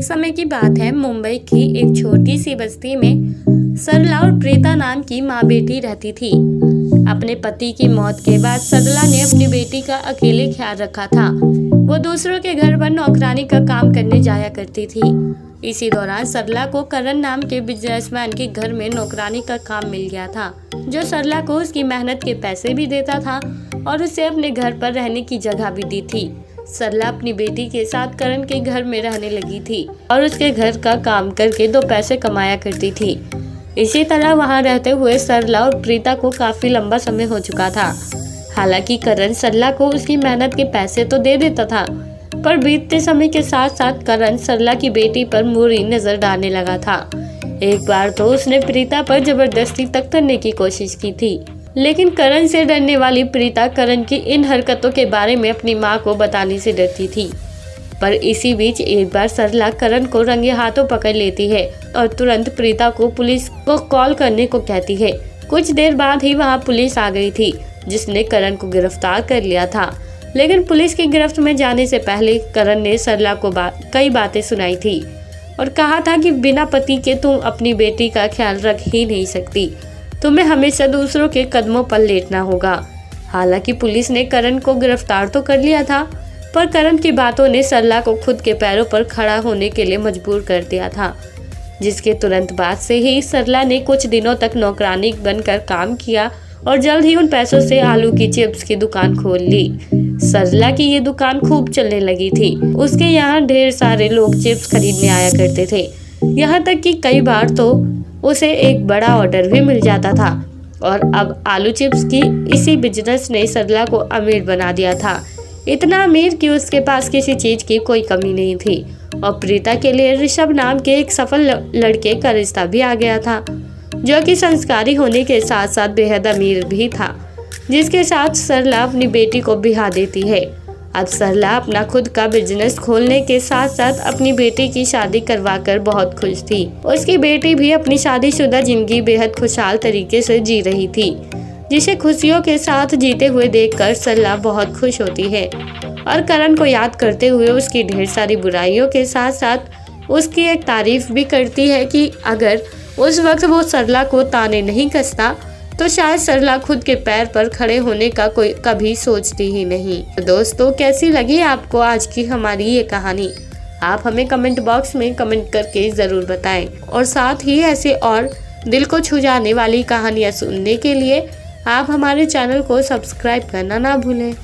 एक समय की बात है, मुंबई की एक छोटी सी बस्ती में सरला और प्रीता नाम की माँ बेटी रहती थी। अपने पति की मौत के बाद सरला ने अपनी बेटी का अकेले ख्याल रखा था। वो दूसरों के घर पर नौकरानी का काम करने जाया करती थी। इसी दौरान सरला को करण नाम के बिजनेसमैन के घर में नौकरानी का काम मिल गया था, जो सरला को उसकी मेहनत के पैसे भी देता था और उसे अपने घर पर रहने की जगह भी दी थी। सरला अपनी बेटी के साथ करण के घर में रहने लगी थी और उसके घर का काम करके 2 पैसे कमाया करती थी। इसी तरह वहां रहते हुए सरला और प्रीता को काफी लंबा समय हो चुका था। हालांकि करण सरला को उसकी मेहनत के पैसे तो दे देता था, पर बीतते समय के साथ साथ करण सरला की बेटी पर बुरी नजर डालने लगा था। एक बार तो उसने प्रीता पर जबरदस्ती तक करने की कोशिश की थी, लेकिन करण से डरने वाली प्रीता करण की इन हरकतों के बारे में अपनी मां को बताने से डरती थी। पर इसी बीच एक बार सरला करण को रंगे हाथों पकड़ लेती है और तुरंत प्रीता को पुलिस को कॉल करने को कहती है। कुछ देर बाद ही वहां पुलिस आ गई थी, जिसने करण को गिरफ्तार कर लिया था। लेकिन पुलिस की गिरफ्त में जाने से पहले करण ने सरला को कई बातें सुनाई थी और कहा था कि बिना पति के तुम अपनी बेटी का ख्याल रख ही नहीं सकती, तुम्हें हमेशा दूसरों के कदमों पर लेटना होगा। हालांकि पुलिस ने करण को गिरफ्तार तो कर लिया था, पर करण की बातों ने सरला को खुद के पैरों पर खड़ा होने के लिए मजबूर कर दिया था, जिसके तुरंत बाद से ही सरला ने कुछ दिनों तक नौकरानी बनकर काम किया और जल्द ही उन पैसों से आलू की चिप्स की दुकान खोल ली। सरला की ये दुकान खूब चलने लगी थी। उसके यहाँ ढेर सारे लोग चिप्स खरीदने आया करते थे। यहाँ तक कि कई बार तो उसे एक बड़ा ऑर्डर भी मिल जाता था। और अब आलू चिप्स की इसी बिजनेस ने सरला को अमीर बना दिया था, इतना अमीर कि उसके पास किसी चीज की कोई कमी नहीं थी। और प्रीता के लिए ऋषभ नाम के एक सफल लड़के का रिश्ता भी आ गया था, जो कि संस्कारी होने के साथ साथ बेहद अमीर भी था, जिसके साथ सरला अपनी बेटी को ब्याह देती है। अब सरला अपना खुद का बिजनेस खोलने के साथ साथ अपनी बेटी की शादी करवाकर बहुत खुश थी। उसकी बेटी भी अपनी शादीशुदा जिंदगी बेहद खुशहाल तरीके से जी रही थी, जिसे खुशियों के साथ जीते हुए देखकर सरला बहुत खुश होती है और करण को याद करते हुए उसकी ढेर सारी बुराइयों के साथ साथ उसकी एक तारीफ भी करती है कि अगर उस वक्त वो सरला को ताने नहीं कसता तो शायद सरला खुद के पैर पर खड़े होने का कोई कभी सोचती ही नहीं। तो दोस्तों, कैसी लगी आपको आज की हमारी ये कहानी? आप हमें कमेंट बॉक्स में कमेंट करके ज़रूर बताएं और साथ ही ऐसे और दिल को छू जाने वाली कहानियाँ सुनने के लिए आप हमारे चैनल को सब्सक्राइब करना ना भूलें।